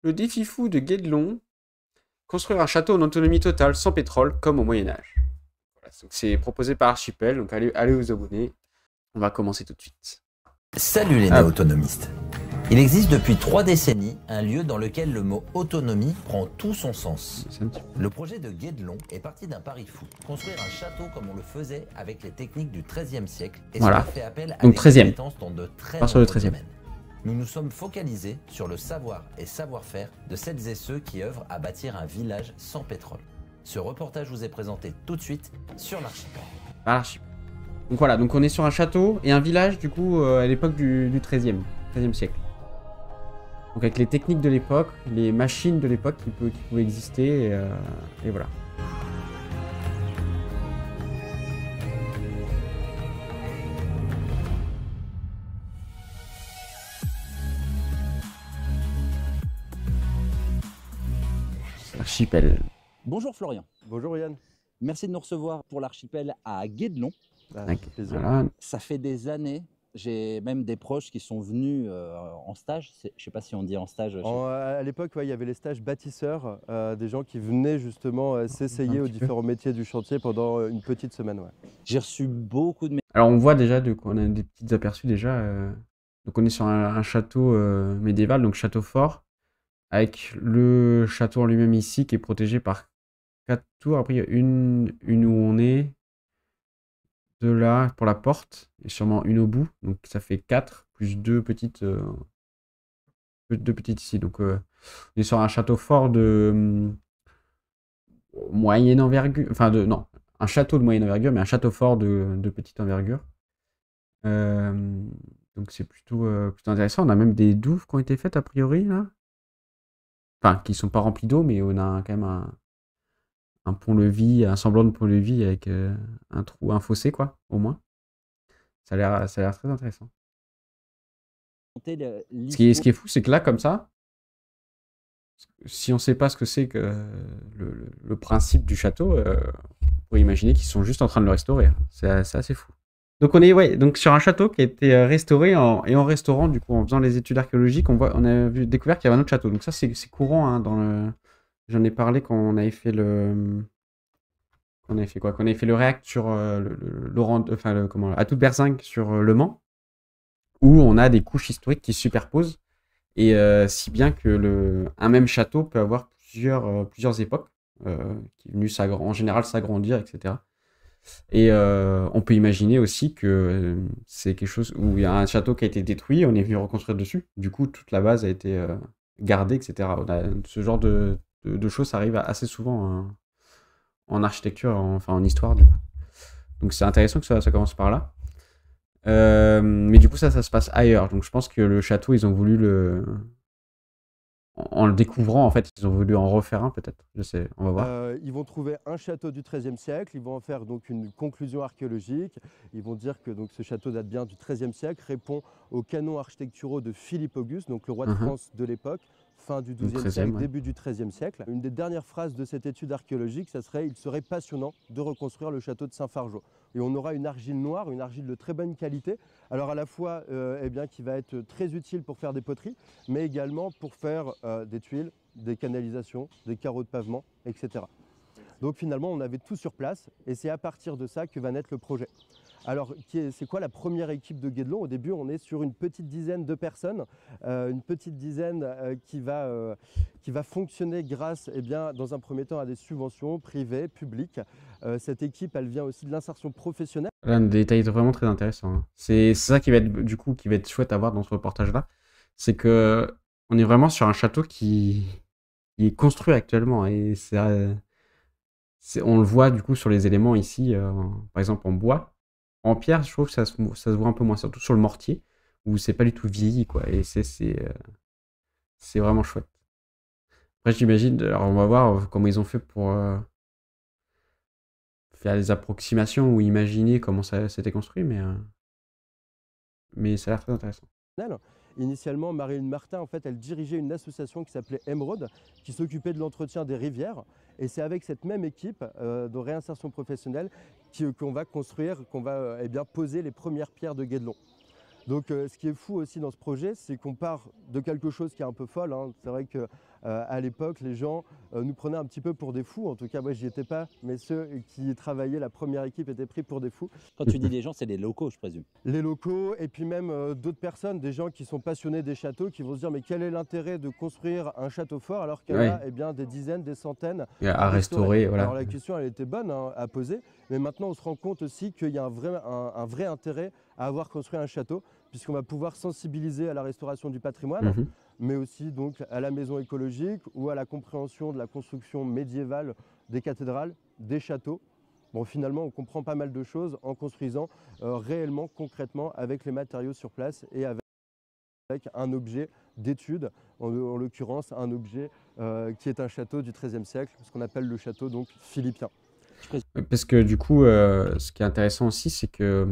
Le défi fou de Guédelon, construire un château en autonomie totale sans pétrole comme au Moyen-Âge. Voilà, c'est proposé par Archipel, donc allez vous abonner. On va commencer tout de suite. Salut les néo-autonomistes. Il existe depuis 3 décennies un lieu dans lequel le mot autonomie prend tout son sens. Le projet de Guédelon est parti d'un pari fou. Construire un château comme on le faisait avec les techniques du XIIIe siècle et voilà. cela fait appel à donc, des 13e. compétences dans de très nombreux domaines. Nous nous sommes focalisés sur le savoir et savoir-faire de celles et ceux qui œuvrent à bâtir un village sans pétrole. Ce reportage vous est présenté tout de suite sur l'Archipel. Donc voilà, donc on est sur un château et un village du coup à l'époque du XIIIe siècle. Donc avec les techniques de l'époque, les machines de l'époque qui pouvaient exister et voilà. Archipel. Bonjour Florian. Bonjour Yann. Merci de nous recevoir pour l'Archipel à Guédelon. Voilà. Ça fait des années, j'ai même des proches qui sont venus en stage. Je ne sais pas si on dit en stage. À l'époque, il y avait les stages bâtisseurs, des gens qui venaient justement s'essayer aux différents métiers du chantier pendant une petite semaine. Ouais. J'ai reçu beaucoup de... Alors on voit déjà, on a des petits aperçus déjà. Donc on est sur un château médiéval, donc château fort, avec le château en lui-même ici qui est protégé par 4 tours. Après il y a une où on est, 2 là pour la porte, et sûrement une au bout. Donc ça fait 4, plus 2 petites, ici. Donc on est sur un château fort de moyenne envergure. Enfin, non, un château de moyenne envergure, mais un château fort de petite envergure. Donc c'est plutôt intéressant. On a même des douves qui ont été faites a priori là. Enfin, qui sont pas remplies d'eau, mais on a quand même un pont-levis, un semblant de pont-levis avec un fossé, quoi, au moins. Ça a l'air très intéressant. Ce qui est fou, c'est que là, comme ça, si on sait pas ce que c'est que le principe du château, on pourrait imaginer qu'ils sont juste en train de le restaurer. C'est assez fou. Donc on est donc sur un château qui a été restauré et en restaurant, du coup, en faisant les études archéologiques, on a découvert qu'il y avait un autre château. Donc ça, c'est courant hein, dans le... J'en ai parlé quand on avait fait le... Quand on avait fait quoi? Quand on avait fait le React sur à toute berzingue sur Le Mans, où on a des couches historiques qui se superposent, et si bien que un même château peut avoir plusieurs époques, qui est venu en général s'agrandir, etc. Et on peut imaginer aussi que c'est quelque chose où il y a un château qui a été détruit, on est venu reconstruire dessus. Du coup, toute la base a été gardée, etc. Ce genre de choses, ça arrive assez souvent en architecture, en histoire, du coup. Donc c'est intéressant que ça commence par là. Mais du coup, ça se passe ailleurs. Donc je pense que le château, ils ont voulu en le découvrant, en fait, ils ont voulu en refaire un, peut-être. Je sais, on va voir. Ils vont trouver un château du XIIIe siècle, ils vont en faire donc une conclusion archéologique. Ils vont dire que donc, ce château date bien du XIIIe siècle, répond aux canons architecturaux de Philippe Auguste, donc le roi de France de l'époque, fin du XIIe siècle, début du XIIIe siècle. Une des dernières phrases de cette étude archéologique, ça serait « Il serait passionnant de reconstruire le château de Saint-Fargeau ». Et on aura une argile noire, une argile de très bonne qualité, alors à la fois qui va être très utile pour faire des poteries, mais également pour faire des tuiles, des canalisations, des carreaux de pavement, etc. Donc finalement, on avait tout sur place et c'est à partir de ça que va naître le projet. Alors, c'est quoi la première équipe de Guédelon? Au début, on est sur une petite dizaine de personnes, qui va fonctionner grâce, dans un premier temps, à des subventions privées, publiques. Cette équipe, elle vient aussi de l'insertion professionnelle. Là, un détail vraiment très intéressant. Hein. C'est ça qui va être chouette à voir dans ce reportage-là. C'est que on est vraiment sur un château qui est construit actuellement. Et on le voit du coup sur les éléments ici, par exemple en bois. En pierre, je trouve que ça se voit un peu moins, surtout sur le mortier, où c'est pas du tout vieilli, quoi. Et c'est vraiment chouette. Après, j'imagine, alors on va voir comment ils ont fait pour faire des approximations ou imaginer comment ça s'était construit, mais ça a l'air très intéressant. Initialement, Marie-Hélène Martin, en fait, elle dirigeait une association qui s'appelait Émeraude, qui s'occupait de l'entretien des rivières. Et c'est avec cette même équipe de réinsertion professionnelle qu'on va construire, qu'on va poser les premières pierres de Guédelon. Donc ce qui est fou aussi dans ce projet, c'est qu'on part de quelque chose qui est un peu folle. Hein. C'est vrai que à l'époque, les gens nous prenaient un petit peu pour des fous. En tout cas, moi, j'y étais pas, mais ceux qui travaillaient, la première équipe, étaient pris pour des fous. Quand tu dis les gens, c'est les locaux, je présume. Les locaux, et puis même d'autres personnes, des gens qui sont passionnés des châteaux, qui vont se dire mais quel est l'intérêt de construire un château fort alors qu'il y en a eh bien, des dizaines, des centaines à restaurer. Voilà. Alors la question, elle était bonne à poser, mais maintenant on se rend compte aussi qu'il y a un vrai intérêt à avoir construit un château, puisqu'on va pouvoir sensibiliser à la restauration du patrimoine, mais aussi donc à la maison écologique ou à la compréhension de la construction médiévale des cathédrales, des châteaux. Bon, finalement, on comprend pas mal de choses en construisant réellement, concrètement, avec les matériaux sur place et avec un objet d'étude, en l'occurrence un objet qui est un château du XIIIe siècle, ce qu'on appelle le château donc philippien. Parce que du coup, ce qui est intéressant aussi, c'est que,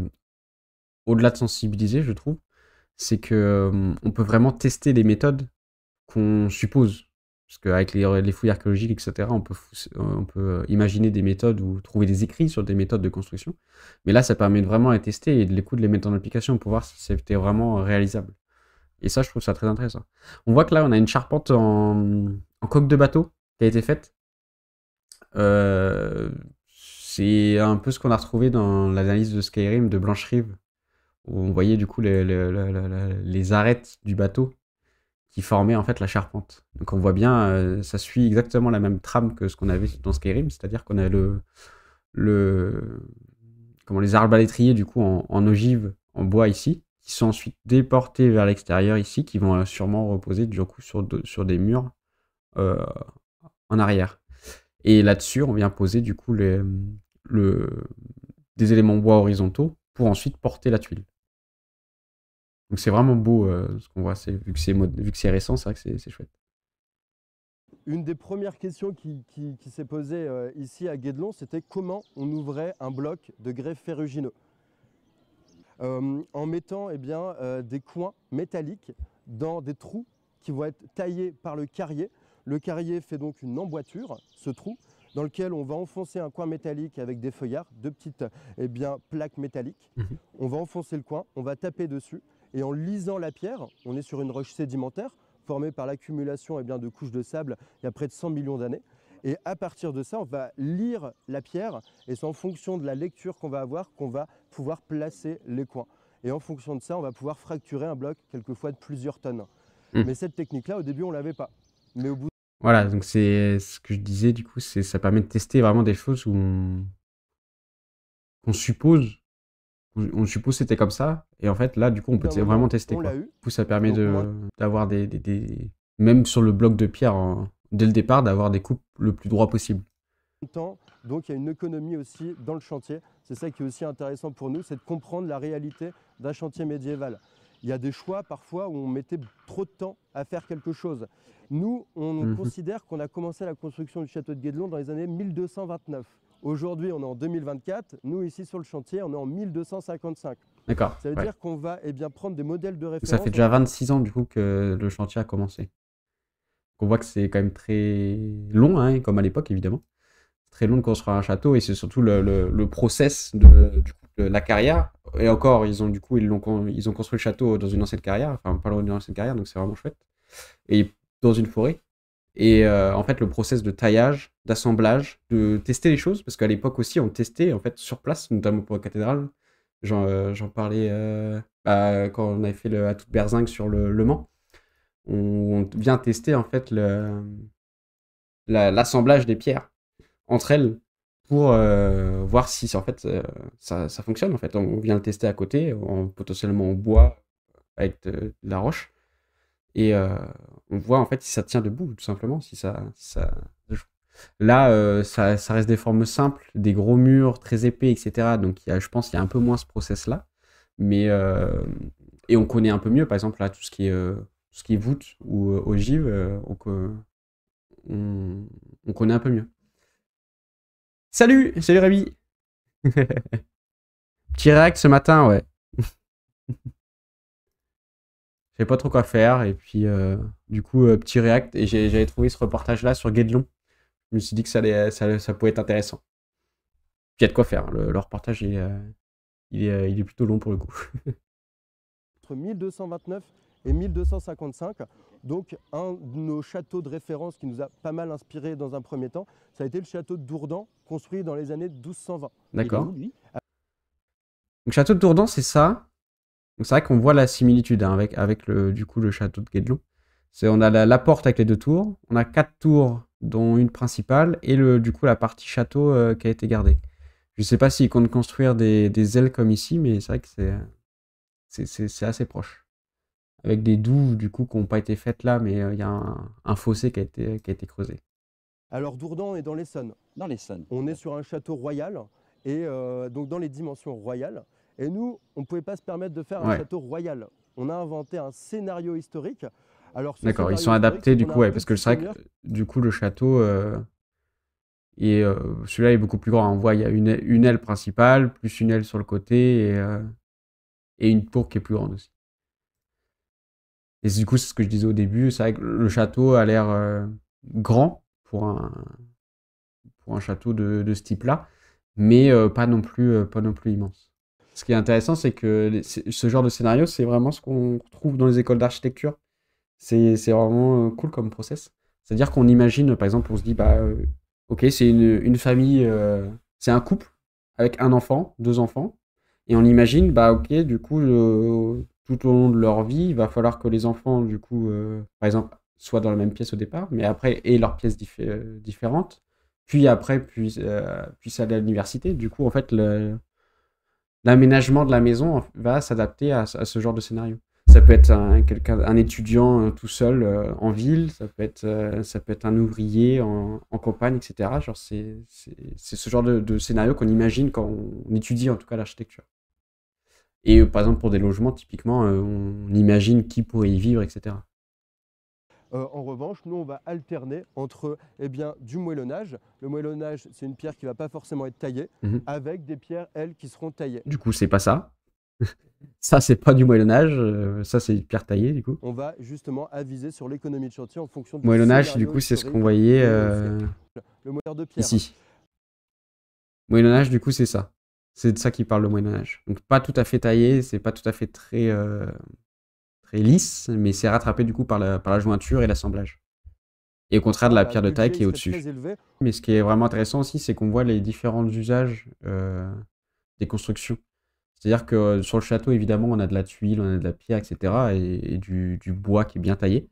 au-delà de sensibiliser, je trouve, c'est que on peut vraiment tester les méthodes qu'on suppose. Parce qu'avec les fouilles archéologiques, etc., on peut imaginer des méthodes ou trouver des écrits sur des méthodes de construction. Mais là, ça permet de vraiment les tester et de les mettre en application pour voir si c'était vraiment réalisable. Et ça, je trouve ça très intéressant. On voit que là, on a une charpente en coque de bateau qui a été faite. C'est un peu ce qu'on a retrouvé dans l'analyse de Skyrim de Blancherive, où on voyait du coup les arêtes du bateau qui formaient en fait la charpente. Donc on voit bien, ça suit exactement la même trame que ce qu'on avait dans Skyrim, c'est-à-dire qu'on a les arbalétriers du coup en ogive, en bois ici, qui sont ensuite déportés vers l'extérieur ici, qui vont sûrement reposer du coup sur des murs en arrière. Et là-dessus, on vient poser du coup des éléments bois horizontaux pour ensuite porter la tuile. Donc c'est vraiment beau ce qu'on voit, vu que c'est récent, c'est vrai que c'est chouette. Une des premières questions qui s'est posée ici à Guédelon, c'était comment on ouvrait un bloc de grès ferrugineux. En mettant des coins métalliques dans des trous qui vont être taillés par le carrier. Le carrier fait donc une emboîture, ce trou, dans lequel on va enfoncer un coin métallique avec des feuillards, deux petites plaques métalliques. On va enfoncer le coin, on va taper dessus, et en lisant la pierre, on est sur une roche sédimentaire formée par l'accumulation de couches de sable il y a près de 100 millions d'années. Et à partir de ça, on va lire la pierre, et c'est en fonction de la lecture qu'on va avoir qu'on va pouvoir placer les coins. Et en fonction de ça, on va pouvoir fracturer un bloc, quelquefois de plusieurs tonnes. Mais cette technique-là, au début, on ne l'avait pas. Mais au bout Voilà, donc c'est ce que je disais, du coup, ça permet de tester vraiment des choses où on suppose que c'était comme ça, et en fait, là, du coup, on peut vraiment tester. Quoi. Du coup, ça permet d'avoir même sur le bloc de pierre, dès le départ, d'avoir des coupes le plus droit possible. Donc, il y a une économie aussi dans le chantier. C'est ça qui est aussi intéressant pour nous, c'est de comprendre la réalité d'un chantier médiéval. Il y a des choix parfois où on mettait trop de temps à faire quelque chose. Nous, on considère qu'on a commencé la construction du château de Guédelon dans les années 1229. Aujourd'hui, on est en 2024. Nous, ici sur le chantier, on est en 1255. D'accord. Ça veut dire qu'on va prendre des modèles de référence. Ça fait déjà 26 ans du coup que le chantier a commencé. On voit que c'est quand même très long, hein, comme à l'époque évidemment. C'est très long de construire un château, et c'est surtout le process de la carrière. Et encore, ils ont construit le château dans une ancienne carrière, enfin pas loin d'une ancienne carrière, donc c'est vraiment chouette. Et dans une forêt. Et en fait, le process de taillage, d'assemblage, de tester les choses, parce qu'à l'époque aussi, on testait en fait sur place, notamment pour la cathédrale. J'en parlais quand on avait fait le Atout de Berzingue sur le Mans. On vient tester en fait l'assemblage des pierres entre elles pour voir si en fait ça fonctionne. En fait, on vient le tester à côté, potentiellement en bois avec de la roche. Et on voit en fait si ça tient debout, tout simplement, si ça... Là, ça reste des formes simples, des gros murs très épais, etc. Donc je pense qu'il y a un peu moins ce process-là. Mais, et on connaît un peu mieux, par exemple, là, tout ce qui est voûte ou ogive, on connaît un peu mieux. Salut Rémi. Petit réact ce matin, ouais. Je savais pas trop quoi faire, et puis du coup, petit réact, et j'avais trouvé ce reportage-là sur Guédelon. Je me suis dit que ça pouvait être intéressant. Puis il y a de quoi faire, le reportage il est plutôt long pour le coup. Entre 1229 et 1255. Donc un de nos châteaux de référence qui nous a pas mal inspiré dans un premier temps, ça a été le château de Dourdan, construit dans les années 1220. D'accord. Il est où, lui? Donc château de Dourdan, c'est ça. Donc c'est vrai qu'on voit la similitude hein, avec du coup, le château de Guédelon. On a la porte avec les 2 tours, on a 4 tours, dont une principale, et du coup la partie château qui a été gardée. Je sais pas s'ils comptent construire des ailes comme ici, mais c'est vrai que c'est assez proche. Avec des douves du coup qui n'ont pas été faites là, mais il y a un fossé qui a été creusé. Alors Dourdan est dans l'Essonne. Dans l'Essonne. On est sur un château royal, et donc dans les dimensions royales. Et nous, on ne pouvait pas se permettre de faire un château royal. On a inventé un scénario historique. D'accord, ils sont adaptés du coup, parce que c'est vrai que du coup le château, celui-là est beaucoup plus grand. On voit il y a une aile principale, plus une aile sur le côté, et une tour qui est plus grande aussi. Et du coup, c'est ce que je disais au début, c'est vrai que le château a l'air grand pour un château de ce type-là, mais pas non plus immense. Ce qui est intéressant, c'est que ce genre de scénario, c'est vraiment ce qu'on retrouve dans les écoles d'architecture. C'est vraiment cool comme process. C'est-à-dire qu'on imagine, par exemple, on se dit, ok, c'est une famille, c'est un couple avec un enfant, 2 enfants, et on imagine, ok, du coup, tout au long de leur vie, il va falloir que les enfants, du coup, par exemple, soient dans la même pièce au départ, mais après, aient leurs pièces différentes, puis après, puissent aller à l'université. Du coup, en fait, l'aménagement de la maison va s'adapter à ce genre de scénario. Ça peut être un étudiant tout seul en ville, ça peut être un ouvrier en campagne, etc. Genre c'est ce genre de scénario qu'on imagine quand on étudie en tout cas l'architecture. Et par exemple pour des logements, typiquement, on imagine qui pourrait y vivre, etc. En revanche, nous, on va alterner entre du moellonnage. Le moellonnage, c'est une pierre qui ne va pas forcément être taillée, avec des pierres, elles, qui seront taillées. Du coup, c'est pas ça. Ça, c'est pas du Moyen-Âge. Ça, c'est pierre taillée, du coup. On va justement aviser sur l'économie de chantier en fonction du Moyen-Âge, du coup, c'est ce qu'on voyait le moelleur de pierre. Ici. Moyen-Âge, du coup, c'est ça. C'est de ça qu'il parle, le Moyen-Âge. Donc, pas tout à fait taillé, c'est pas tout à fait très lisse, mais c'est rattrapé, du coup, par la jointure et l'assemblage. Et au contraire de la pierre de taille qui est au-dessus. Mais ce qui est vraiment intéressant aussi, c'est qu'on voit les différents usages des constructions. C'est-à-dire que sur le château, évidemment, on a de la tuile, on a de la pierre, etc. et du bois qui est bien taillé.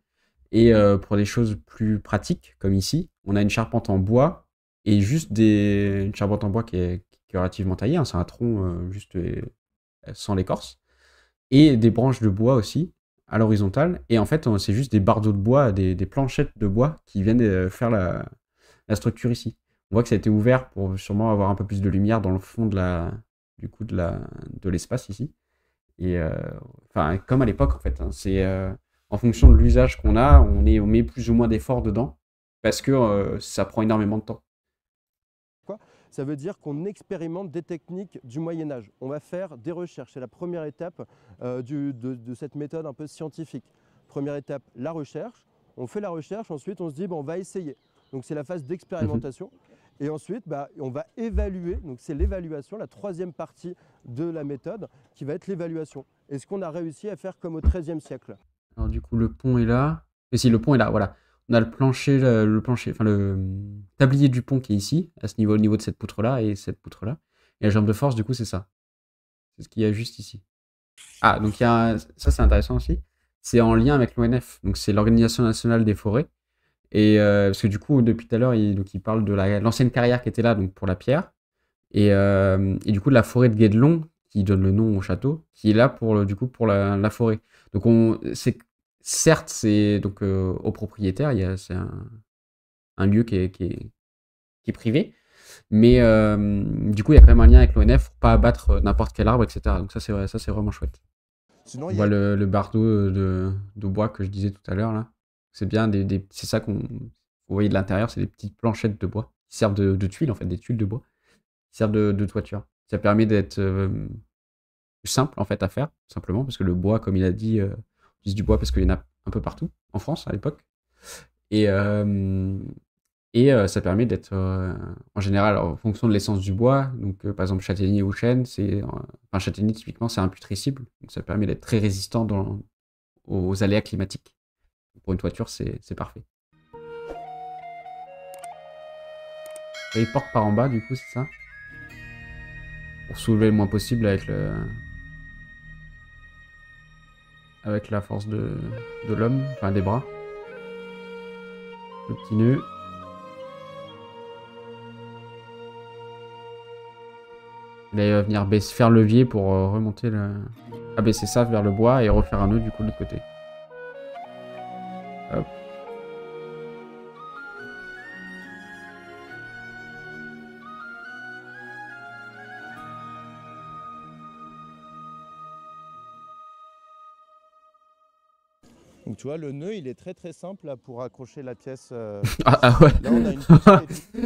Et pour des choses plus pratiques, comme ici, on a une charpente en bois et juste une charpente en bois qui est relativement taillée. Hein, c'est un tronc juste sans l'écorce. Et des branches de bois aussi, à l'horizontale. Et en fait, c'est juste des bardeaux de bois, des planchettes de bois qui viennent faire la structure ici. On voit que ça a été ouvert pour sûrement avoir un peu plus de lumière dans le fond de l'espace ici. Et comme à l'époque, en fait. Hein, c'est en fonction de l'usage qu'on a, on met plus ou moins d'efforts dedans parce que ça prend énormément de temps. Ça veut dire qu'on expérimente des techniques du Moyen-Âge. On va faire des recherches. C'est la première étape de cette méthode un peu scientifique. Première étape, la recherche. On fait la recherche, ensuite on se dit on va essayer. Donc c'est la phase d'expérimentation. Et ensuite, on va évaluer. Donc c'est l'évaluation, la troisième partie de la méthode qui va être l'évaluation. Est-ce qu'on a réussi à faire comme au XIIIe siècle? Alors du coup, le pont est là. Et si, le pont est là, voilà. On a le tablier du pont qui est ici, au niveau de cette poutre-là et cette poutre-là. Et la jambe de force, du coup, c'est ça. C'est ce qu'il y a juste ici. Ah, donc ça, c'est intéressant aussi. C'est en lien avec l'ONF. Donc, c'est l'Organisation nationale des forêts. Et parce que du coup, depuis tout à l'heure, il parle de l'ancienne carrière qui était là, donc pour la pierre. Et du coup, de la forêt de Guédelon, qui donne le nom au château, qui est là pour la forêt. Donc, certes, c'est donc au propriétaire, c'est un lieu qui est privé, mais du coup, il y a quand même un lien avec l'ONF pour pas abattre n'importe quel arbre, etc. Donc ça, c'est vraiment chouette. Sinon, on voit le bardeau de bois que je disais tout à l'heure, là. C'est bien, c'est ça vous voyez de l'intérieur, c'est des petites planchettes de bois qui servent de tuiles, en fait, des tuiles de bois qui servent de toiture. Ça permet d'être plus simple, en fait, à faire, simplement, parce que le bois, comme il a dit, on utilise du bois parce qu'il y en a un peu partout, en France, à l'époque. Et ça permet d'être, en général, en fonction de l'essence du bois, donc par exemple châtaignier ou chêne, châtaignier, typiquement, c'est imputrescible, donc ça permet d'être très résistant aux aléas climatiques. Pour une toiture, c'est parfait. Et il porte par en bas, du coup, c'est ça? Pour soulever le moins possible avec la force de l'homme, enfin des bras. Le petit nœud. Là, il va venir faire levier pour remonter abaisser ça vers le bois et refaire un nœud du coup de l'autre côté. Hop. Donc tu vois, le nœud, il est très très simple là, pour accrocher la pièce. Ah ouais. Là, on a une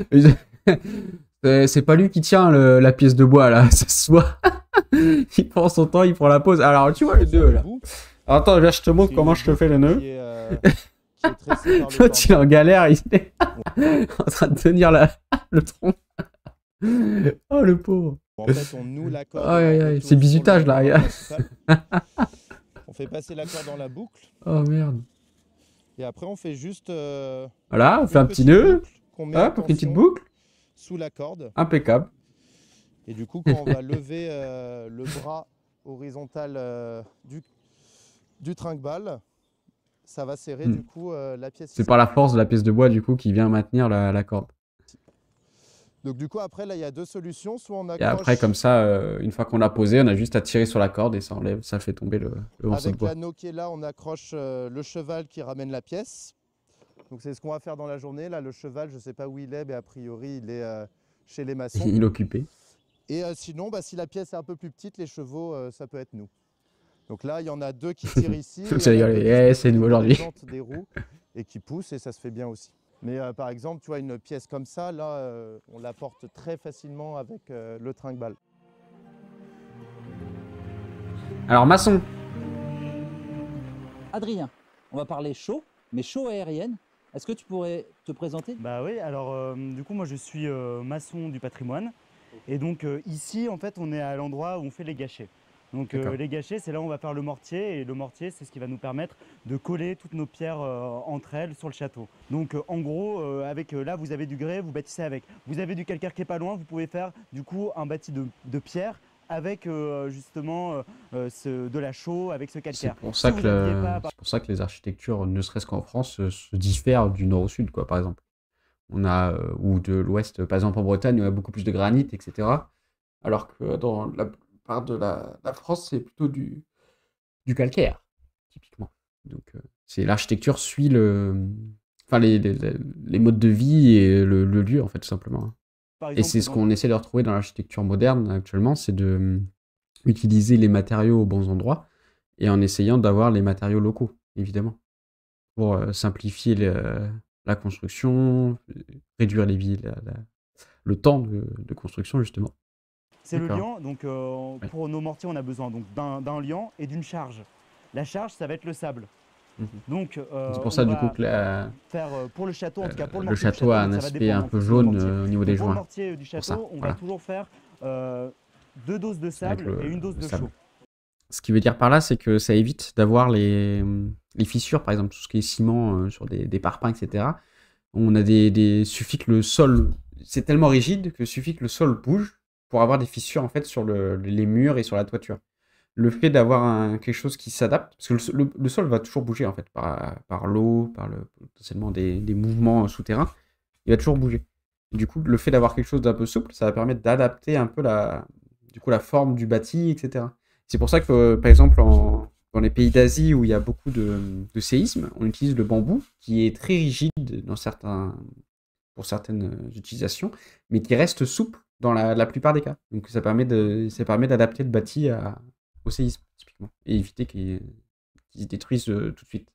petite... C'est pas lui qui tient la pièce de bois là, ça se voit. Il prend son temps, il prend la pause. Alors tu vois le nœud là. Alors, attends, je te montre comment je te fais le nœud. L'autre il est en galère, il est en train de tenir le tronc. Oh le pauvre. En fait, on noue la corde. C'est bizutage là. On fait passer la corde dans la boucle. Oh merde. Et après, on fait juste. Voilà, on fait un petit nœud. Hop, une petite boucle. Sous la corde. Impeccable. Et du coup, quand on va lever le bras horizontal du trinque-balle, ça va serrer du coup la pièce. C'est par la force de la pièce de bois du coup qui vient maintenir la corde. Donc du coup après là il y a deux solutions, soit on accroche... Et après comme ça, une fois qu'on l'a posé, on a juste à tirer sur la corde et ça enlève, ça fait tomber le morceau de bois. Avec l'anneau qui est là, on accroche le cheval qui ramène la pièce. Donc c'est ce qu'on va faire dans la journée. Là le cheval, je sais pas où il est, mais a priori il est chez les maçons. Il est occupé. Et sinon, si la pièce est un peu plus petite, les chevaux, ça peut être nous. Donc là il y en a deux qui tirent ici. C'est nous aujourd'hui. Des roues et qui poussent et ça se fait bien aussi. Mais par exemple, tu vois, une pièce comme ça, là, on la porte très facilement avec le trinque-balle. Alors, maçon. Adrien, on va parler chaud, mais chaud aérienne. Est-ce que tu pourrais te présenter? Bah oui, alors du coup, moi je suis maçon du patrimoine. Et donc ici, en fait, on est à l'endroit où on fait les gâchets. Donc les gâchets, c'est là où on va faire le mortier, et le mortier, c'est ce qui va nous permettre de coller toutes nos pierres entre elles sur le château. Donc en gros, là, vous avez du grès, vous bâtissez avec. Vous avez du calcaire qui est pas loin, vous pouvez faire du coup un bâti de pierre avec justement de la chaux, avec ce calcaire. C'est pour ça que les architectures, ne serait-ce qu'en France, se diffèrent du nord au sud, quoi, par exemple. On a, ou de l'ouest, par exemple en Bretagne, on a beaucoup plus de granit, etc. Alors que dans la part de la France, c'est plutôt du calcaire, typiquement. Donc, l'architecture suit les modes de vie et le lieu, en fait, tout simplement. Et c'est ce qu'on essaie de retrouver dans l'architecture moderne actuellement, c'est de utiliser les matériaux aux bons endroits et en essayant d'avoir les matériaux locaux, évidemment, pour simplifier la construction, réduire le temps de construction, justement. C'est le liant, donc pour nos mortiers, on a besoin d'un liant et d'une charge. La charge, ça va être le sable. Donc, c'est pour ça, du coup, que faire, pour le château, en tout cas pour le château a un aspect un peu jaune au niveau des joints. Pour le mortier du château, on va toujours faire 2 doses de sable et une dose de chaux. Ce qui veut dire par là, c'est que ça évite d'avoir les fissures, par exemple, tout ce qui est ciment sur des parpaings, etc. On a suffit que le sol, c'est tellement rigide que suffit que le sol bouge pour avoir des fissures en fait sur les murs et sur la toiture. Le fait d'avoir quelque chose qui s'adapte, parce que le sol va toujours bouger en fait, par l'eau, par potentiellement des mouvements souterrains, il va toujours bouger. Et du coup, le fait d'avoir quelque chose d'un peu souple, ça va permettre d'adapter un peu la forme du bâti, etc. C'est pour ça que, par exemple, dans les pays d'Asie où il y a beaucoup de séismes, on utilise le bambou, qui est très rigide pour certaines utilisations, mais qui reste souple dans la plupart des cas. Donc ça permet d'adapter le bâti au séisme, typiquement, et éviter qu'il se détruise tout de suite.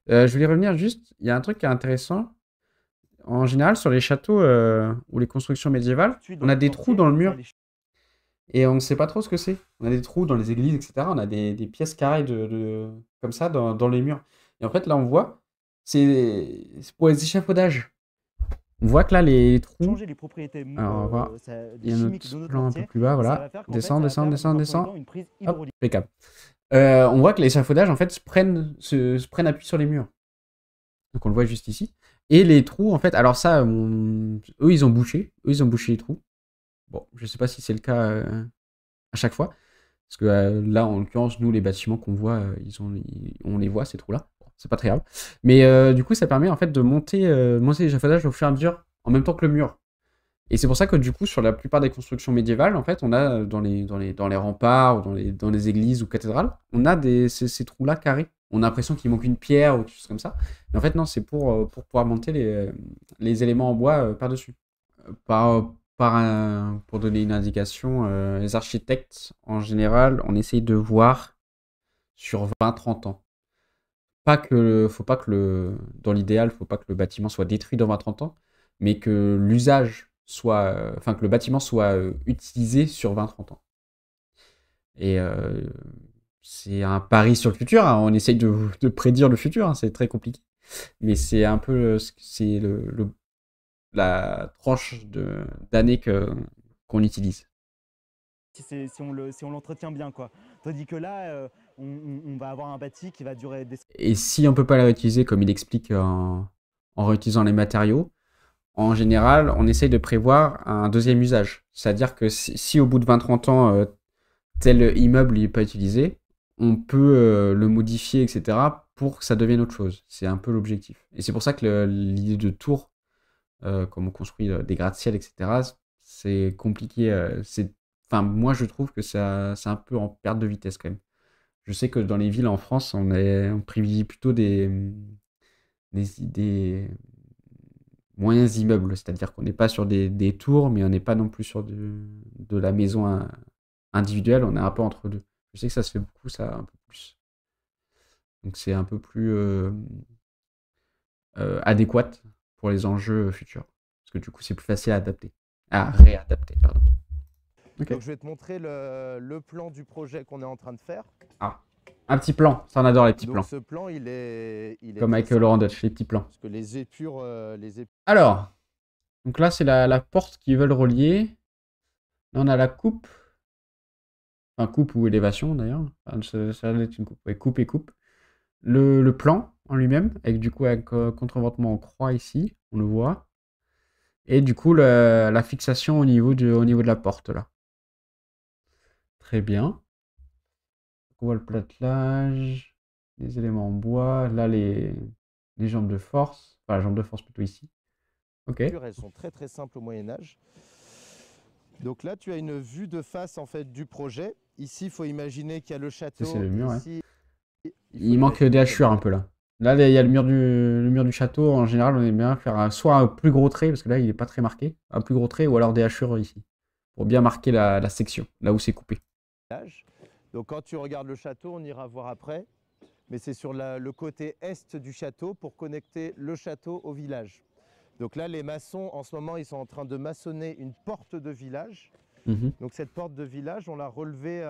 Je voulais revenir juste, il y a un truc qui est intéressant. En général, sur les châteaux ou les constructions médiévales, on a des trous dans le mur. Et on ne sait pas trop ce que c'est. On a des trous dans les églises, etc. On a des pièces carrées comme ça dans les murs. Et en fait, là, on voit, c'est pour les échafaudages. On voit que là, les trous... Changer les propriétés alors, on va voir. Il y a notre plan un peu plus bas, voilà. Descend. Hop, impeccable. On voit que l'échafaudage, en fait, se prennent appui sur les murs. Donc on le voit juste ici. Et les trous, en fait, alors ça, eux, ils ont bouché. Eux, ils ont bouché les trous. Bon, je sais pas si c'est le cas à chaque fois. Parce que là, en l'occurrence, nous, les bâtiments qu'on voit, on les voit, ces trous-là. Bon, c'est pas très grave. Mais du coup, ça permet, en fait, de monter l'échafaudage au fur et à mesure, en même temps que le mur. Et c'est pour ça que du coup, sur la plupart des constructions médiévales, en fait, on a dans les remparts ou dans les églises ou cathédrales, on a ces trous-là carrés. On a l'impression qu'il manque une pierre ou quelque chose comme ça. Mais en fait, non, c'est pour pouvoir monter les éléments en bois par-dessus. Pour donner une indication, les architectes, en général, on essaye de voir sur 20-30 ans. Faut pas que dans l'idéal, faut pas que le bâtiment soit détruit dans 20-30 ans, mais que l'usage enfin que le bâtiment soit utilisé sur 20-30 ans. Et c'est un pari sur le futur, hein. On essaye de prédire le futur, hein. C'est très compliqué. Mais c'est un peu la tranche d'années qu'on utilise. Si on l'entretient bien, quoi. Tandis que là, on va avoir un bâti qui va durer des... Et si on peut pas la réutiliser, comme il explique en réutilisant les matériaux, en général, on essaye de prévoir un deuxième usage. C'est-à-dire que si au bout de 20-30 ans, tel immeuble n'est pas utilisé, on peut le modifier, etc., pour que ça devienne autre chose. C'est un peu l'objectif. Et c'est pour ça que l'idée de tour, comme on construit des gratte-ciel, etc., c'est compliqué. Enfin, moi, je trouve que c'est un peu en perte de vitesse quand même. Je sais que dans les villes en France, on privilégie plutôt des moyens immeubles, c'est-à-dire qu'on n'est pas sur des tours, mais on n'est pas non plus sur de la maison individuelle, on est un peu entre deux. Je sais que ça se fait beaucoup, ça, un peu plus. Donc c'est un peu plus adéquat pour les enjeux futurs. Parce que du coup, c'est plus facile à adapter. À réadapter, pardon. Okay. Donc je vais te montrer le plan du projet qu'on est en train de faire. Ah, un petit plan, ça on adore les petits Donc plans. Ce plan, il est comme avec Laurent Dutch, les petits plans. Parce que les épures... Alors, donc là c'est la porte qu'ils veulent relier. Là on a la coupe. Enfin coupe ou élévation d'ailleurs. Enfin, ça va être une coupe. Ouais, coupe et coupe. Le plan en lui-même, avec du coup un contreventement en croix ici, on le voit. Et du coup la fixation au niveau de la porte là. Très bien. On voit le platelage, les éléments en bois, là les jambes de force, enfin la jambe de force plutôt ici. Ok. Elles sont très très simples au Moyen-Âge. Donc là, tu as une vue de face en fait du projet. Ici, il faut imaginer qu'il y a le château. C'est le mur, ici, ouais. Il manque des hachures un peu là. Là, il y a le mur du château. En général, on aime bien faire soit un plus gros trait, parce que là, il n'est pas très marqué. Un plus gros trait, ou alors des hachures ici. Pour bien marquer la section, là où c'est coupé. Donc quand tu regardes le château, on ira voir après. Mais c'est sur le côté est du château pour connecter le château au village. Donc là, les maçons, en ce moment, ils sont en train de maçonner une porte de village. Donc cette porte de village, on l'a relevée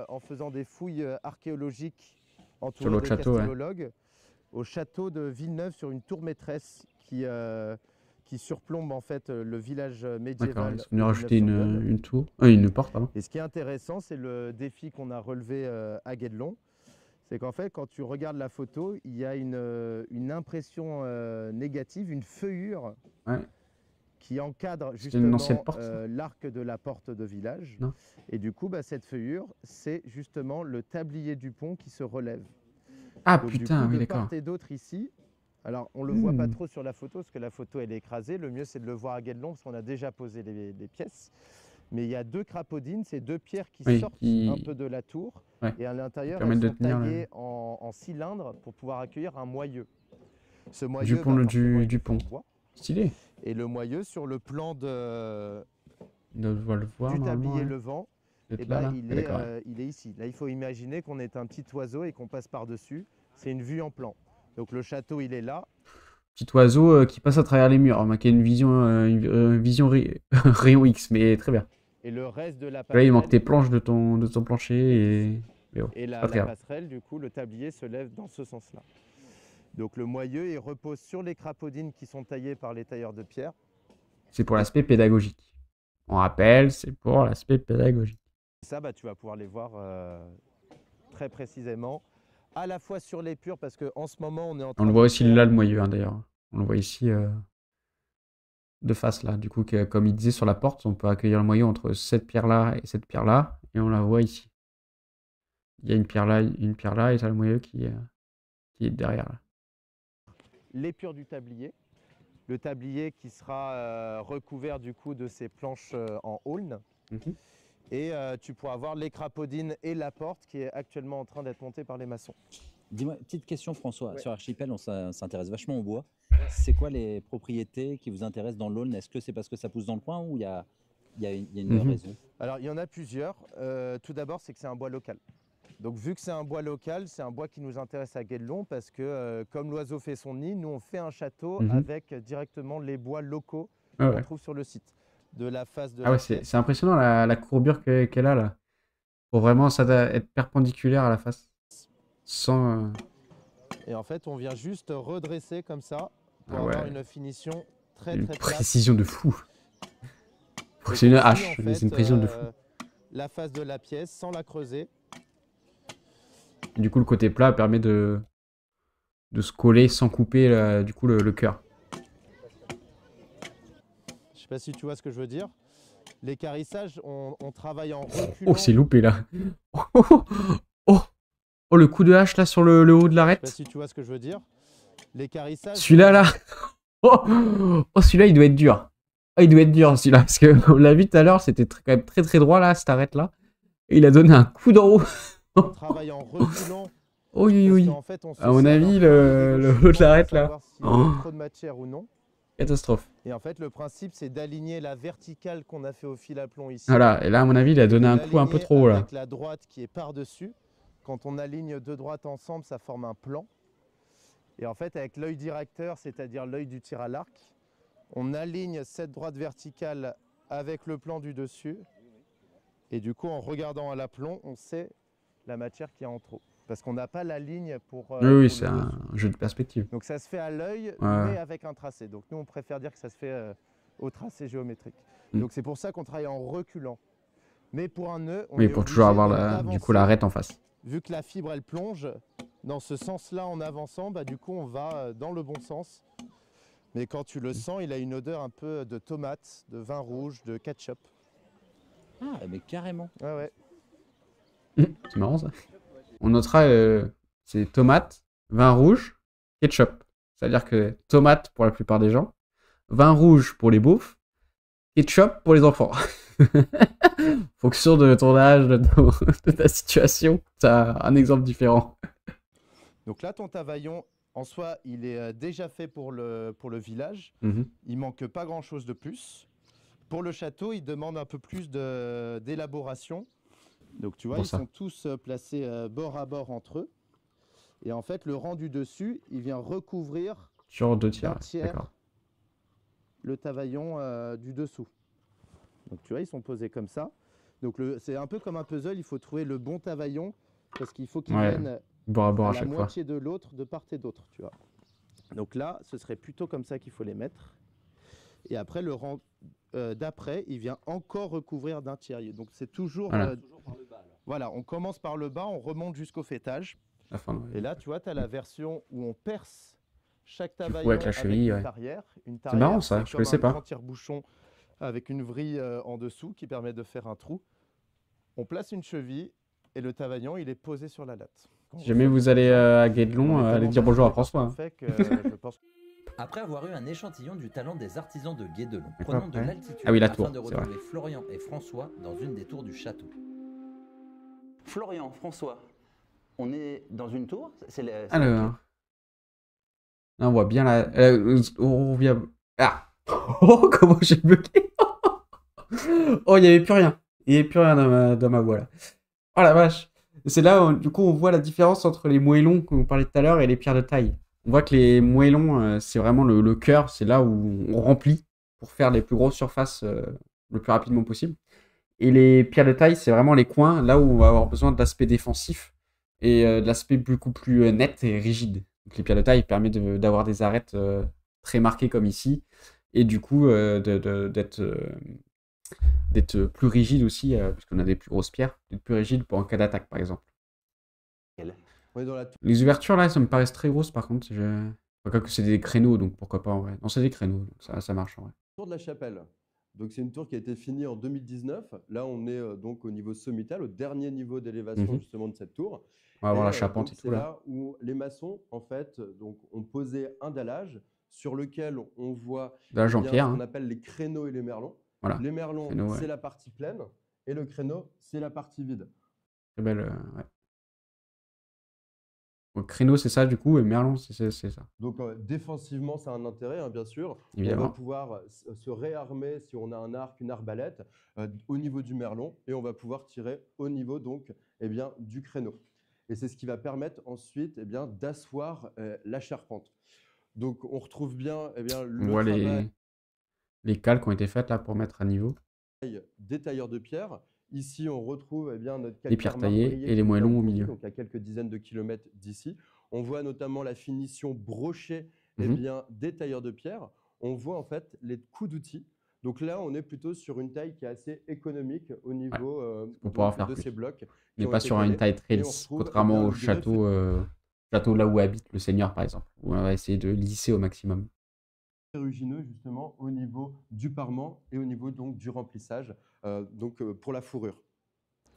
en faisant des fouilles archéologiques entourées de castillologues au château de Villeneuve sur une tour maîtresse qui surplombe en fait le village médiéval. D'accord, on a rajouté une tour, une porte, pardon. Et ce qui est intéressant, c'est le défi qu'on a relevé à Guédelon. C'est qu'en fait, quand tu regardes la photo, il y a une impression négative, une feuillure qui encadre justement l'arc de la porte de village. Non. Et du coup, cette feuillure, c'est justement le tablier du pont qui se relève. Ah donc, putain, oui, d'accord. De part et d'autre ici, alors on ne le voit pas trop sur la photo, parce que la photo elle est écrasée. Le mieux, c'est de le voir à Guédelon, parce qu'on a déjà posé les pièces. Mais il y a deux crapaudines, c'est deux pierres qui sortent un peu de la tour. Ouais. Et à l'intérieur, elles sont taillées en cylindre pour pouvoir accueillir un moyeu. Ce moyeu du pont. Stylé. Et le moyeu, sur le plan du tablier levant, il est ici. Là, il faut imaginer qu'on est un petit oiseau et qu'on passe par-dessus. C'est une vue en plan. Donc le château, il est là. Petit oiseau qui passe à travers les murs, qui a une vision rayon X, mais très bien. Et le reste de la passerelle... Là, il manque tes planches de ton plancher. Et la passerelle, du coup, le tablier se lève dans ce sens-là. Donc le moyeu, il repose sur les crapaudines qui sont taillées par les tailleurs de pierre. C'est pour l'aspect pédagogique. On rappelle, c'est pour l'aspect pédagogique. Ça, tu vas pouvoir les voir très précisément, à la fois sur l'épure, parce qu'en ce moment, on est en train On le de voit aussi faire- là, le moyeu, hein, d'ailleurs. On le voit ici de face, là. Du coup, comme il disait sur la porte, on peut accueillir le moyeu entre cette pierre-là et cette pierre-là. Et on la voit ici. Il y a une pierre là, et ça le moyeu qui est derrière, là. l'épure du tablier. Le tablier qui sera recouvert du coup de ces planches en aulne. Mhm. Et tu pourras voir l'écrapodine et la porte qui est actuellement en train d'être montée par les maçons. Dis-moi, petite question François, Ouais. sur Archipel, on s'intéresse vachement au bois. C'est quoi les propriétés qui vous intéressent dans l'aulne? Est-ce que c'est parce que ça pousse dans le coin ou il y a une raison? Alors il y en a plusieurs. Tout d'abord, c'est que c'est un bois local. Donc vu que c'est un bois local, c'est un bois qui nous intéresse à Guédelon parce que comme l'oiseau fait son nid, nous on fait un château avec directement les bois locaux Ah qu'on ouais. trouve sur le site. De la face de Ah ouais, c'est impressionnant la courbure qu'elle a là. Faut vraiment ça doit être perpendiculaire à la face. Sans. Et en fait, on vient juste redresser comme ça pour Ah ouais. avoir une finition très Une très plate. précision de fou. Et C'est une ici, hache, en mais c'est une fait, précision de fou. La face de la pièce sans la creuser. Du coup, le côté plat permet de se coller sans couper du coup le cœur. Je sais pas si tu vois ce que je veux dire. L'équarrissage, on travaille en reculant. Oh, c'est loupé là. Oh, le coup de hache là sur le haut de Je sais l'arête. pas si tu vois ce que je veux dire. L'équarrissage. Celui-là là. Oh, celui-là il doit être dur. Oh, il doit être dur celui-là parce que on l'a vu tout à l'heure, c'était quand même très très droit là cette arête là. Et il a donné un coup d'en haut. On travaille en reculant. Oui, oui. Parce qu'en fait, on se À mon sert avis, d'un le point haut de l'arête, pour là. savoir s'il y a Oh. trop de matière ou non. Catastrophe. Et en fait, le principe, c'est d'aligner la verticale qu'on a fait au fil à plomb ici. Voilà, et là à mon avis il a donné un coup un peu L'aligner trop haut là. avec la droite qui est par-dessus. Quand on aligne deux droites ensemble, ça forme un plan. Et en fait, avec l'œil directeur, c'est-à-dire l'œil du tir à l'arc, on aligne cette droite verticale avec le plan du dessus. Et du coup, en regardant à l'aplomb, on sait la matière qui est en trop. Parce qu'on n'a pas la ligne pour. Oui, pour le c'est un dessus. jeu de perspective. Donc ça se fait à l'œil, Ouais. mais avec un tracé. Donc nous, on préfère dire que ça se fait au tracé géométrique. Mm. Donc c'est pour ça qu'on travaille en reculant. Mais pour un nœud, on Oui, est pour toujours obligé avoir du coup d'avancer. l'arête en face. Vu que la fibre, elle plonge, dans ce sens-là, en avançant, bah, du coup, on va dans le bon sens. Mais quand tu le sens, il a une odeur un peu de tomate, de vin rouge, de ketchup. Ah, mais carrément. Ouais, ouais. C'est marrant ça. On notera, c'est tomate, vin rouge, ketchup. C'est-à-dire que tomate pour la plupart des gens, vin rouge pour les beaufs, ketchup pour les enfants. Fonction de ton âge, de ta situation, tu as un exemple différent. Donc là, ton tavaillon, en soi, il est déjà fait pour le village. Mhm. Il manque pas grand-chose de plus. Pour le château, il demande un peu plus d'élaboration. Donc tu vois, Pour ils ça. sont tous placés bord à bord entre eux. Et en fait, le rang du dessus, il vient recouvrir Sur deux d'un tiers. tiers D'accord. le tavaillon du dessous. Donc tu vois, ils sont posés comme ça. Donc c'est un peu comme un puzzle, il faut trouver le bon tavaillon parce qu'il faut qu'il Ouais, vienne Bord à bord à à la chaque fois. moitié de l'autre, de part et d'autre, tu vois. Donc là, ce serait plutôt comme ça qu'il faut les mettre. Et après, le rang d'après, il vient encore recouvrir d'un tiers. Donc c'est toujours... Voilà. voilà, on commence par le bas, on remonte jusqu'au fêtage. La fin, ouais. Et là, tu vois, tu as la version où on perce chaque tavaillon avec la cheville, une ouais. tarière. Une C'est marrant, tarière, ça, c'est je comme connaissais un pas. grand tire-bouchon avec une vrille en dessous qui permet de faire un trou. On place une cheville et le tavaillon, il est posé sur la latte. Quand Si on jamais fait vous comme allez ça, à Guédelon, on est allez tellement dire bonjour à passionné François. par hein. ce fait que je pense Après avoir eu un échantillon du talent des artisans de Guédelon, D'accord, prenons de ouais. l'altitude Ah oui, la afin tour, de c'est vrai. retrouver Florian et François dans une des tours du château. Florian, François, on est dans une tour. Alors. Là, on voit bien la. On revient. Ah. Oh, comment j'ai bugué. Oh, il n'y avait plus rien. Il n'y avait plus rien dans ma voix là. Oh la vache. C'est là où, du coup, on voit la différence entre les moellons qu'on parlait tout à l'heure et les pierres de taille. On voit que les moellons, c'est vraiment le cœur. C'est là où on remplit pour faire les plus grosses surfaces le plus rapidement possible. Et les pierres de taille, c'est vraiment les coins, là où on va avoir besoin de l'aspect défensif et de l'aspect beaucoup plus net et rigide. Donc les pierres de taille permettent d'avoir des arêtes très marquées comme ici, et du coup d'être plus rigide aussi, puisqu'on a des plus grosses pierres, d'être plus rigide pour en cas d'attaque par exemple. On est dans la tour Les ouvertures, là, ça me paraissent très grosses, par contre. Enfin, que c'est des créneaux, donc pourquoi pas, en vrai. Non, c'est des créneaux, donc ça marche, en vrai. de la chapelle. Donc c'est une tour qui a été finie en 2019. Là, on est donc au niveau sommital, au dernier niveau d'élévation justement de cette tour. On va avoir la Et, charpente donc, et tout, c'est là. là où les maçons, en fait, donc, ont posé un dallage sur lequel on voit Dallage en bien pierre, ce qu'on hein. appelle les créneaux et les merlons. Voilà. Les merlons, Créneaux, ouais. c'est la partie pleine, et le créneau, c'est la partie vide. Très belle, ouais. Donc, créneau, c'est ça, du coup, et merlon, c'est ça. Donc défensivement, ça a un intérêt, hein, bien sûr. Évidemment. On va pouvoir se réarmer si on a un arc, une arbalète, au niveau du merlon, et on va pouvoir tirer au niveau donc, eh bien, du créneau. Et c'est ce qui va permettre ensuite, eh bien, d'asseoir la charpente. Donc on retrouve bien, eh bien, On le voit travail les cales qui ont été faites là pour mettre à niveau. des tailleurs de pierre. Ici, on retrouve eh bien, notre Les pierres calcaire taillées marbrier et les qui moellons vient au de milieu. donc à quelques dizaines de kilomètres d'ici. On voit notamment la finition brochée eh Mhm. bien, des tailleurs de pierre. On voit en fait les coups d'outils. Donc là, on est plutôt sur une taille qui est assez économique au niveau pour pouvoir donc, faire de plus. ces blocs. On n'est pas sur une taille très lisse, contrairement au château là où habite le seigneur, par exemple, où on va essayer de lisser au maximum. Ferrugineux justement au niveau du parement et au niveau donc du remplissage pour la fourrure.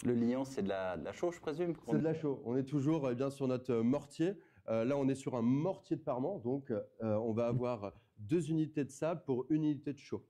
Le liant, c'est de la chaux, je présume? C'est de la chaux. On est toujours bien sur notre mortier. Là, on est sur un mortier de parement, donc on va avoir 2 unités de sable pour 1 unité de chaux.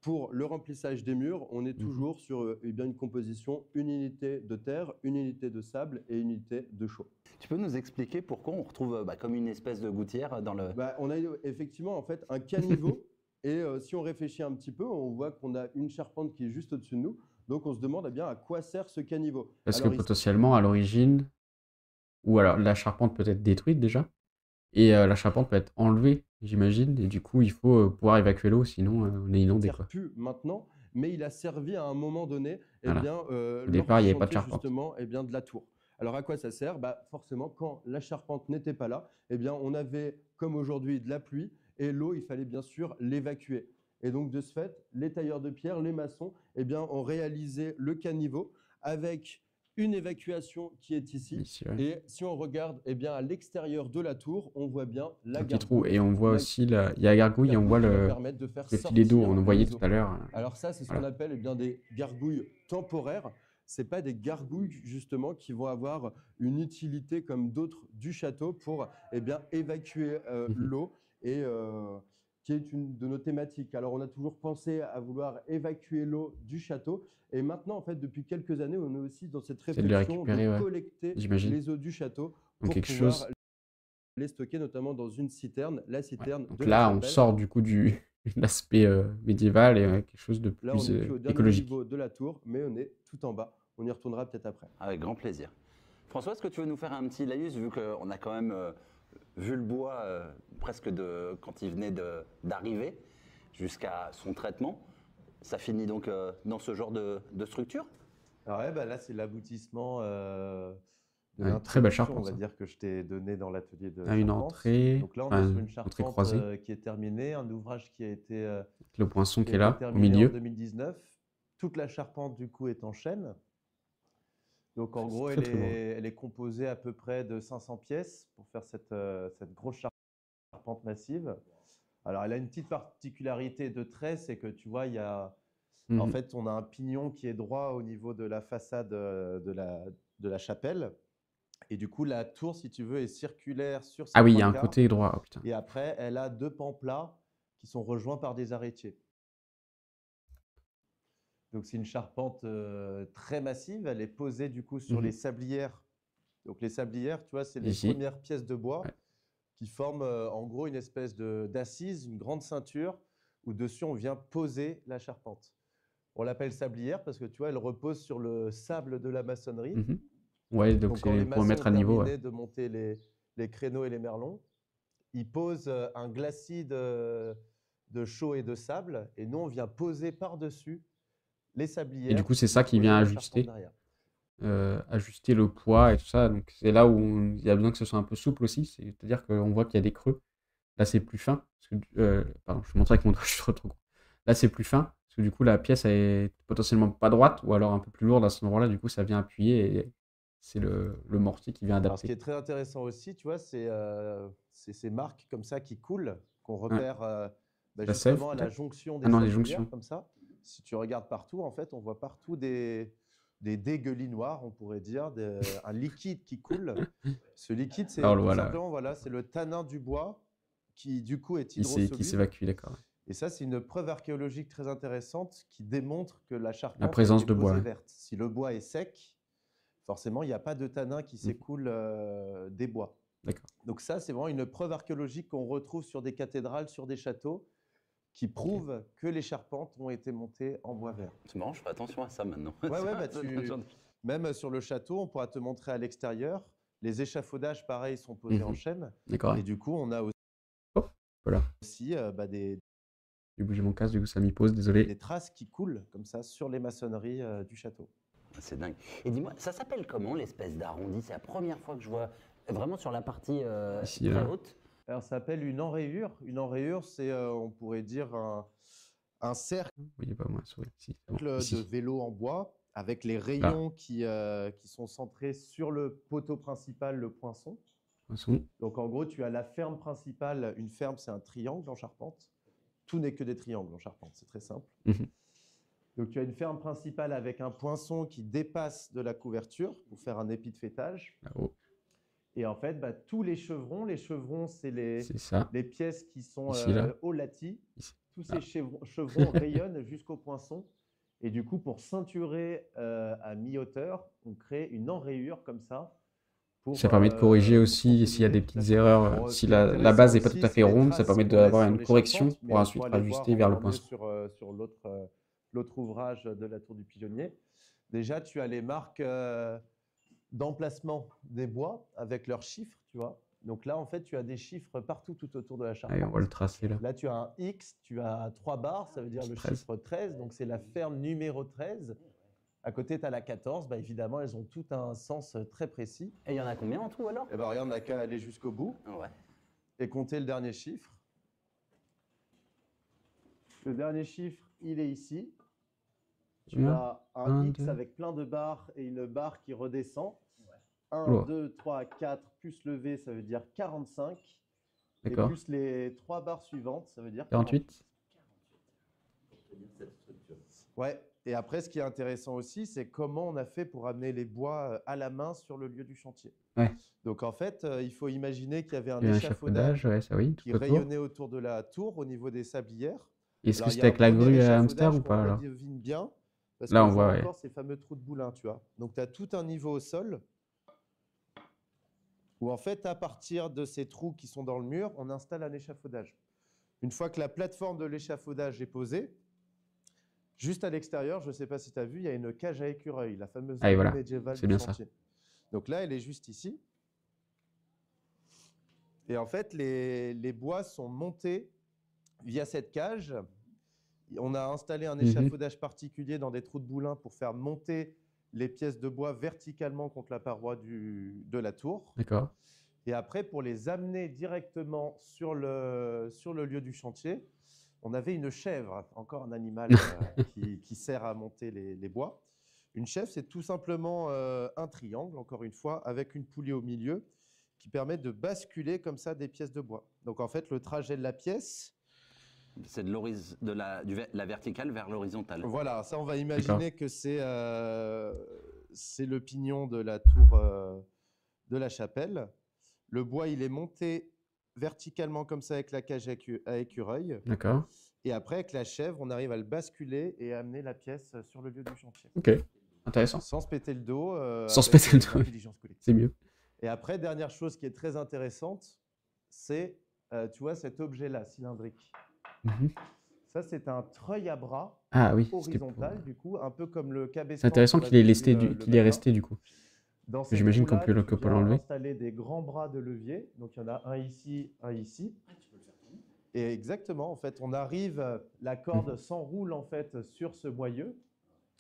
Pour le remplissage des murs, on est toujours sur eh bien, une composition, 1 unité de terre, 1 unité de sable et 1 unité de chaux. Tu peux nous expliquer pourquoi on retrouve comme une espèce de gouttière dans le... On a effectivement en fait un caniveau et si on réfléchit un petit peu, on voit qu'on a une charpente qui est juste au-dessus de nous. Donc on se demande eh bien, à quoi sert ce caniveau. Parce Alors, que potentiellement, à l'origine, ou alors la charpente peut être détruite déjà, et la charpente peut être enlevée, j'imagine, et du coup, il faut pouvoir évacuer l'eau, sinon on est inondé. Il ne sert plus maintenant, mais il a servi à un moment donné Voilà. bien, Au départ, il n'y avait pas de charpente. justement, bien, de la tour. Alors à quoi ça sert? Forcément, quand la charpente n'était pas là, bien, on avait, comme aujourd'hui, de la pluie, et l'eau, il fallait bien sûr l'évacuer. Et donc, de ce fait, les tailleurs de pierre, les maçons, ont réalisé le caniveau avec une évacuation qui est ici. Ouais. Et si on regarde à l'extérieur de la tour, on voit bien la un petit gargouille. trou. Et on voit aussi, il y a la gargouille et on voit le filet d'eau, on en voyait tout à l'heure. Alors ça, c'est ce qu'on appelle des gargouilles temporaires. Ce n'est pas des gargouilles justement qui vont avoir une utilité comme d'autres du château pour évacuer l'eau et qui est une de nos thématiques. Alors on a toujours pensé à vouloir évacuer l'eau du château et maintenant en fait depuis quelques années on est aussi dans cette réflexion de collecter les eaux du château pour pouvoir les stocker notamment dans une citerne, la citerne Donc de là, la on chapelle. sort du coup de l'aspect médiéval et quelque chose de plus Là, on est plus au dernier écologique. niveau de la tour, mais on est tout en bas. On y retournera peut-être après. Avec grand plaisir. François, est-ce que tu veux nous faire un petit laïus, vu qu'on a quand même vu le bois presque quand il venait d'arriver jusqu'à son traitement. Ça finit donc dans ce genre de structure? Alors là, c'est l'aboutissement de très belle l'introduction, charpente, on va ça. dire, que je t'ai donné dans l'atelier de Une charpente. entrée, Donc là, on est sur une entrée charpente croisée. qui est terminée, un ouvrage qui a été Le poinçon qui est là, au terminé milieu. en 2019. Toute la charpente, du coup, est en chêne. Donc en gros, elle est composée à peu près de 500 pièces pour faire cette grosse charpente massive. Alors, elle a une petite particularité de trait, c'est que tu vois, en fait, on a un pignon qui est droit au niveau de la façade de la chapelle. Et du coup, la tour, si tu veux, est circulaire sur ses Ah oui, il y a un trois quarts. côté droit. Oh, putain. Et après, elle a 2 pans plats qui sont rejoints par des arrêtiers. Donc, c'est une charpente très massive. Elle est posée du coup sur les sablières. Donc, les sablières, tu vois, c'est les premières pièces de bois qui forment en gros une espèce d'assise, une grande ceinture où dessus on vient poser la charpente. On l'appelle sablière parce que tu vois, elle repose sur le sable de la maçonnerie. Ouais, donc quand les c'est pour maçons mettre à ont niveau. terminé de monter les créneaux et les merlons, ils posent un glacis de chaux et de sable, et nous on vient poser par-dessus les sablières. Et du coup, c'est ça qui vient ajuster le poids et tout ça. Donc c'est là où il y a besoin que ce soit un peu souple aussi. C'est-à-dire qu'on voit qu'il y a des creux. Là, c'est plus fin. Parce que, pardon, je montre avec mon doigt, je suis trop gros. Là, c'est plus fin. Parce que du coup, la pièce est potentiellement pas droite ou alors un peu plus lourde à cet endroit-là. Du coup, ça vient appuyer et c'est le mortier qui vient Alors, ce qui adapter. est très intéressant aussi, tu vois, c'est ces marques comme ça qui coulent, qu'on repère La justement sève, à la peut-être? jonction des Ah non, les sablières, jonctions. comme ça. Si tu regardes partout, en fait, on voit partout des dégueulis noirs, on pourrait dire, un liquide qui coule. Ce liquide, c'est Ah, on le tout voit là. simplement, voilà, c'est le tanin du bois qui, du coup, est Qui hydrosoluble. s'évacue, d'accord. Et ça, c'est une preuve archéologique très intéressante qui démontre que la charpente La a présence été de bois. posée Ouais. verte. Si le bois est sec, forcément, il n'y a pas de tanin qui s'écoule des bois. D'accord. Donc ça, c'est vraiment une preuve archéologique qu'on retrouve sur des cathédrales, sur des châteaux, qui prouve que les charpentes ont été montées en bois vert. C'est marrant, je fais attention à ça maintenant. Ouais, bah, même sur le château, on pourra te montrer à l'extérieur. Les échafaudages, pareil, sont posés en chêne. D'accord. Et du coup, on a Voilà. aussi J'ai bougé mon casque, du coup ça m'y pose, désolé. des traces qui coulent comme ça sur les maçonneries du château. C'est dingue. Et dis-moi, ça s'appelle comment l'espèce d'arrondi? C'est la première fois que je vois vraiment sur la partie Ici, très là. haute. Alors, ça s'appelle une enrayure. Une enrayure, c'est, on pourrait dire, un cercle Vous voyez pas moi, souris. Si, c'est bon. de Ici. vélo en bois avec les rayons qui sont centrés sur le poteau principal, le poinçon. Poinçon. Donc, en gros, tu as la ferme principale. Une ferme, c'est un triangle en charpente. Tout n'est que des triangles en charpente, c'est très simple. Donc, tu as une ferme principale avec un poinçon qui dépasse de la couverture pour faire un épi de fêtage. Là-haut. Et en fait, tous les chevrons, c'est C'est ça. les pièces qui sont Ici, là. olaties. Ici. Tous ces chevrons rayonnent jusqu'au poinçon. Et du coup, pour ceinturer à mi-hauteur, on crée une enrayure comme ça. Ça permet de corriger aussi s'il y a des petites erreurs. Bon, Si ce qui est la base n'est pas intéressant tout à fait aussi, c'est les ronde, ça traces permet qu'on laisse d'avoir sur une les correction charpentes, mais pour on ensuite pourra les rajuster voir vers le encore mieux poinçon. sur l'autre ouvrage de la Tour du Pigeonnier. Déjà, tu as les marques d'emplacement des bois avec leurs chiffres, tu vois. Donc là, en fait, tu as des chiffres partout tout autour de la charpente. Allez, on va le tracer là. Là, tu as un X, tu as 3 barres, ça veut dire le 13. chiffre 13, donc c'est la ferme numéro 13. À côté, tu as la 14, évidemment, elles ont tout un sens très précis. Et il y en a combien en tout alors? Eh ben, regarde, on n'a qu'à aller jusqu'au bout Ouais. et compter le dernier chiffre. Le dernier chiffre, il est ici. Tu as un X avec plein de barres et une barre qui redescend. 1, 2, 3, 4, plus le V, ça veut dire 45. Et plus les 3 barres suivantes, ça veut dire 48. Ouais. Et après, ce qui est intéressant aussi, c'est comment on a fait pour amener les bois à la main sur le lieu du chantier. Ouais. Donc en fait, il faut imaginer qu'il y avait un échafaudage échafaudage ça, oui, qui rayonnait autour de la tour au niveau des sablières. Est-ce que c'était avec la grue à hamster ou pas alors? On devine bien. Parce là, qu'on on voit encore ces fameux trous de boulin, tu vois. Donc tu as tout un niveau au sol où en fait, à partir de ces trous qui sont dans le mur, on installe un échafaudage. Une fois que la plateforme de l'échafaudage est posée, juste à l'extérieur, je ne sais pas si tu as vu, il y a une cage à écureuil, la fameuse médiévale du chantier. Donc là, elle est juste ici. Et en fait, les bois sont montés via cette cage. On a installé un échafaudage particulier dans des trous de boulin pour faire monter les pièces de bois verticalement contre la paroi de la tour. D'accord. Et après, pour les amener directement sur le lieu du chantier, on avait une chèvre, encore un animal qui sert à monter les bois. Une chèvre, c'est tout simplement un triangle, encore une fois, avec une poulie au milieu qui permet de basculer comme ça des pièces de bois. Donc en fait, le trajet de la pièce... C'est de la verticale vers l'horizontale. Voilà, ça on va imaginer que c'est le pignon de la tour de la chapelle. Le bois, il est monté verticalement comme ça avec la cage à écureuil. D'accord. Et après, avec la chèvre, on arrive à le basculer et à amener la pièce sur le lieu du chantier. Ok, intéressant. Sans se péter le dos. Sans se péter le dos, c'est mieux. Et après, dernière chose qui est très intéressante, c'est, tu vois, cet objet-là, cylindrique. Ça, c'est un treuil à bras horizontal, du coup, un peu comme le cabestan. C'est intéressant qu'il est resté, du coup. J'imagine qu'on peut l'enlever. Installer des grands bras de levier. Donc, il y en a un ici, un ici. Et exactement, en fait, on arrive, la corde s'enroule en fait sur ce boyau.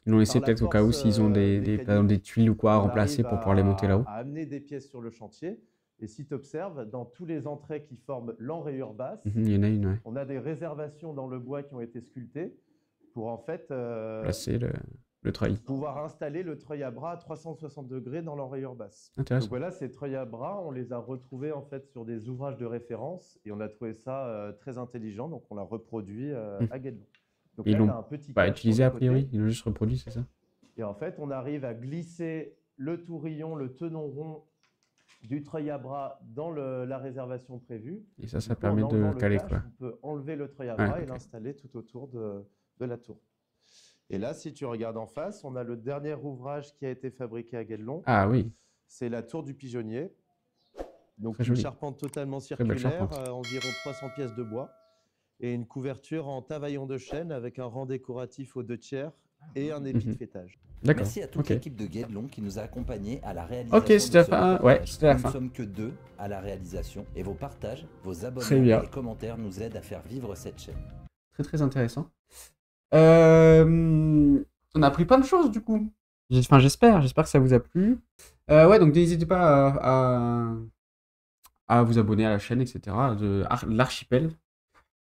Ils l'ont laissé peut-être au cas où s'ils ont des tuiles ou quoi à remplacer pour pouvoir les monter là-haut. À amener des pièces sur le chantier. Et si tu observes, dans tous les entrées qui forment l'enrayure basse, il y en a une, ouais. On a des réservations dans le bois qui ont été sculptées pour en fait le treuil. pouvoir installer le treuil à bras à 360 degrés dans l'enrayure basse. Donc Intéressant. voilà, ces treuils à bras, on les a retrouvés en fait sur des ouvrages de référence et on a trouvé ça très intelligent, donc on l'a reproduit à Guédelon. Donc Ils là, il y l'ont a un petit pas cache sur utilisé le a priori, côté. ils l'ont juste reproduit, c'est ça? Et en fait, on arrive à glisser le tourillon, le tenon rond du treuil à bras dans la réservation prévue. Et ça Du coup, en permet enlevant de le caler cache, quoi. on peut enlever le treuil à Ouais, bras et ok. l'installer tout autour de la tour. Et là, si tu regardes en face, on a le dernier ouvrage qui a été fabriqué à Guédelon. Ah oui, C'est la tour du pigeonnier. Donc très une joli. charpente totalement Très belle circulaire, charpente. environ 300 pièces de bois, et une couverture en tavaillon de chêne avec un rang décoratif aux 2/3 et un épi de fêtage. D'accord. Merci à toute Ok. l'équipe de Guédelon qui nous a accompagnés à la réalisation. Ok, c'était la de ce fin. reportage. Ouais, c'était la Nous fin. ne sommes que 2 à la réalisation et vos partages, vos Très abonnements bien. et commentaires nous aident à faire vivre cette chaîne. Très très intéressant. On a appris plein de choses du coup. Enfin, j'espère que ça vous a plu. Ouais, donc n'hésitez pas à vous abonner à la chaîne, etc. de l'Archipel.